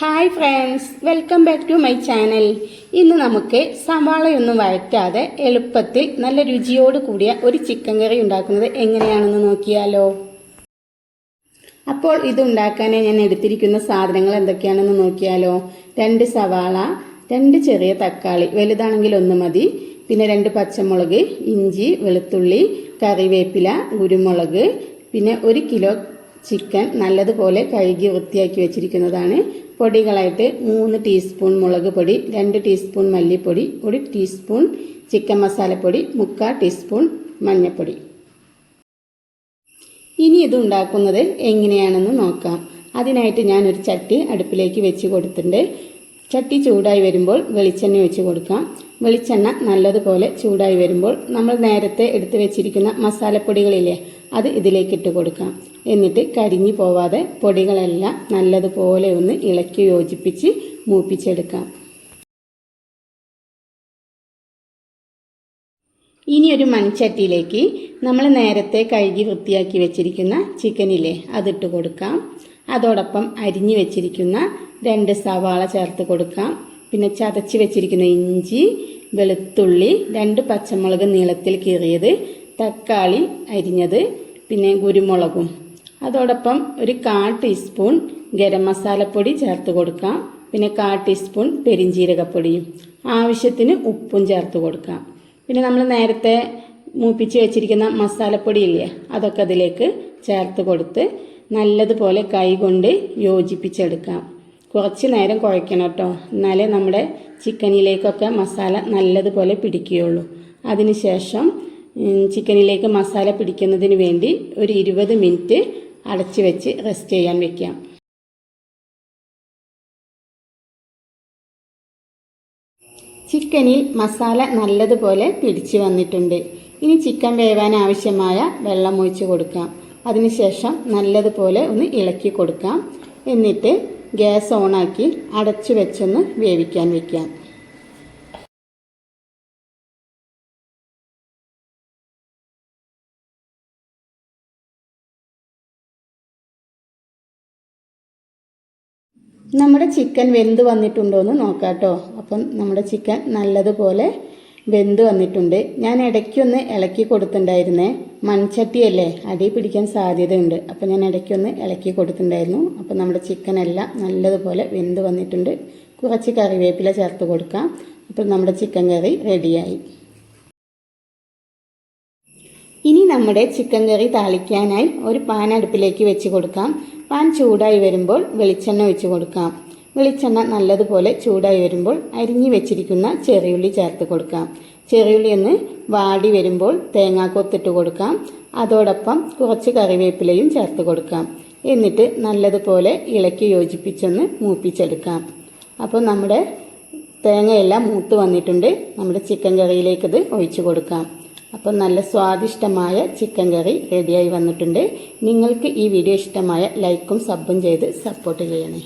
Hi friends, welcome back to my channel. ഇന്ന് നമുക്ക് സവാളയൊന്നും വഴറ്റാതെ എളുപ്പത്തിൽ നല്ല രുചിയോട് കൂടിയ ഒരു ചിക്കൻ കറി ഉണ്ടാക്കുന്നത് എങ്ങനെയാണെന്ന് നോക്കിയാലോ. അപ്പോൾ ഇതുണ്ടാക്കാൻ ഞാൻ എടുത്തിരിക്കുന്ന സാധനങ്ങൾ എന്തൊക്കെയാണെന്ന് നോക്കിയാലോ. 2 സവാള, 2 ചെറിയ തക്കാളി, വലുതാണെങ്കിൽ 1 മതി, പിന്നെ 2 പച്ചമുളക്, ഇഞ്ചി, വെളുത്തുള്ളി, കറിവേപ്പില, കുരുമുളക്, പിന്നെ 1 കിലോ ചിക്കൻ നല്ലതുപോലെ കഴുകി വൃത്തിയാക്കി വെച്ചിരിക്കുന്നതാണ്. പൊടികളായിട്ട് 3 ടീസ്പൂൺ മുളക് പൊടി, 2 ടീസ്പൂൺ മല്ലിപ്പൊടി, 1 ടീസ്പൂൺ ചിക്കൻ മസാലപ്പൊടി, 3/4 ടീസ്പൂൺ മഞ്ഞൾപ്പൊടി. ഇനി ഇത് ഉണ്ടാക്കുന്നത് എങ്ങനെയാണെന്ന് നോക്കാം. അതിനായിട്ട് ഞാനൊരു ചട്ടി അടുപ്പിലേക്ക് വെച്ച് കൊടുത്തിട്ടുണ്ട്. ചട്ടി ചൂടായി വരുമ്പോൾ വെളിച്ചെണ്ണ ഒഴിച്ച് കൊടുക്കാം. വെളിച്ചെണ്ണ നല്ലതുപോലെ ചൂടായി വരുമ്പോൾ നമ്മൾ നേരത്തെ എടുത്തു വെച്ചിരിക്കുന്ന മസാലപ്പൊടികളില്ലേ, അത് ഇതിലേക്ക് ഇട്ട് കൊടുക്കാം. എന്നിട്ട് കരിഞ്ഞു പോവാതെ പൊടികളെല്ലാം നല്ലതുപോലെ ഒന്ന് ഇളക്കി യോജിപ്പിച്ച് മൂപ്പിച്ചെടുക്കാം. ഇനി ഒരു മൺചട്ടിയിലേക്ക് നമ്മൾ നേരത്തെ കഴുകി വൃത്തിയാക്കി വെച്ചിരിക്കുന്ന ചിക്കനില്ലേ, അതിട്ട് കൊടുക്കാം. അതോടൊപ്പം അരിഞ്ഞു വെച്ചിരിക്കുന്ന 2 സവാള ചേർത്ത് കൊടുക്കാം. പിന്നെ ചതച്ച് വെച്ചിരിക്കുന്ന ഇഞ്ചി, വെളുത്തുള്ളി, 2 പച്ചമുളക് നീളത്തിൽ കീറിയത്, തക്കാളി അരിഞ്ഞത്, പിന്നെ കുരുമുളകും. അതോടൊപ്പം ഒരു 1/4 ടീസ്പൂൺ ഗരം മസാലപ്പൊടി ചേർത്ത് കൊടുക്കാം. പിന്നെ 1/4 ടീസ്പൂൺ പെരിഞ്ജീരകപ്പൊടിയും, ആവശ്യത്തിന് ഉപ്പും ചേർത്ത് കൊടുക്കാം. പിന്നെ നമ്മൾ നേരത്തെ മൂപ്പിച്ച് വെച്ചിരിക്കുന്ന മസാലപ്പൊടി ഇല്ലേ, അതൊക്കെ അതിലേക്ക് ചേർത്ത് കൊടുത്ത് നല്ലതുപോലെ കൈകൊണ്ട് യോജിപ്പിച്ചെടുക്കാം. കുറച്ച് നേരം കുഴയ്ക്കണം കേട്ടോ, എന്നാലേ നമ്മുടെ ചിക്കനിലേക്കൊക്കെ മസാല നല്ലതുപോലെ പിടിക്കുകയുള്ളൂ. അതിനുശേഷം ചിക്കനിലേക്ക് മസാല പിടിക്കുന്നതിന് വേണ്ടി ഒരു 20 മിനിറ്റ് അടച്ചു വെച്ച് റെസ്റ്റ് ചെയ്യാൻ വെക്കാം. ചിക്കനിൽ മസാല നല്ലതുപോലെ പിടിച്ചു വന്നിട്ടുണ്ട്. ഇനി ചിക്കൻ വേവാൻ ആവശ്യമായ വെള്ളം ഒഴിച്ച് കൊടുക്കാം. അതിനുശേഷം നല്ലതുപോലെ ഒന്ന് ഇളക്കി കൊടുക്കാം. എന്നിട്ട് ഗ്യാസ് ഓണാക്കി അടച്ചു വെച്ചൊന്ന് വേവിക്കാൻ വെക്കാം. നമ്മുടെ ചിക്കൻ വെന്ത് വന്നിട്ടുണ്ടോ എന്ന് നോക്കാം കേട്ടോ. അപ്പം നമ്മുടെ ചിക്കൻ നല്ലതുപോലെ വെന്ത് വന്നിട്ടുണ്ട്. ഞാൻ ഇടയ്ക്കൊന്ന് ഇളക്കി കൊടുത്തിട്ടുണ്ടായിരുന്നേ. മൺചട്ടിയല്ലേ, അടി പിടിക്കാൻ സാധ്യതയുണ്ട്. അപ്പം ഞാൻ ഇടയ്ക്കൊന്ന് ഇളക്കി കൊടുത്തിട്ടുണ്ടായിരുന്നു. അപ്പം നമ്മുടെ ചിക്കൻ എല്ലാം നല്ലതുപോലെ വെന്ത് വന്നിട്ടുണ്ട്. കുറച്ച് കറിവേപ്പില ചേർത്ത് കൊടുക്കാം. അപ്പം നമ്മുടെ ചിക്കൻ കറി റെഡിയായി. ഇനി നമ്മുടെ ചിക്കൻ കറി താളിക്കാനായി ഒരു പാൻ അടുപ്പിലേക്ക് വെച്ച് കൊടുക്കാം. പാൻ ചൂടായി വരുമ്പോൾ വെളിച്ചെണ്ണ ഒഴിച്ച് കൊടുക്കാം. വെളിച്ചെണ്ണ നല്ലതുപോലെ ചൂടായി വരുമ്പോൾ അരിഞ്ഞു വെച്ചിരിക്കുന്ന ചെറിയുള്ളി ചേർത്ത് കൊടുക്കാം. ചെറിയുള്ളി ഒന്ന് വാടി വരുമ്പോൾ തേങ്ങാക്കൊത്തിട്ട് കൊടുക്കാം. അതോടൊപ്പം കുറച്ച് കറിവേപ്പിലയും ചേർത്ത് കൊടുക്കാം. എന്നിട്ട് നല്ലതുപോലെ ഇളക്കി യോജിപ്പിച്ചൊന്ന് മൂപ്പിച്ചെടുക്കാം. അപ്പോൾ നമ്മുടെ തേങ്ങയെല്ലാം മൂത്ത് വന്നിട്ടുണ്ട്. നമ്മുടെ ചിക്കൻ കറിയിലേക്ക് ഇത് ഒഴിച്ചു കൊടുക്കാം. അപ്പോൾ നല്ല സ്വാദിഷ്ടമായ ചിക്കൻ കറി റെഡിയായി വന്നിട്ടുണ്ട്. നിങ്ങൾക്ക് ഈ വീഡിയോ ഇഷ്ടമായ ലൈക്കും സബും ചെയ്ത് സപ്പോർട്ട് ചെയ്യണേ.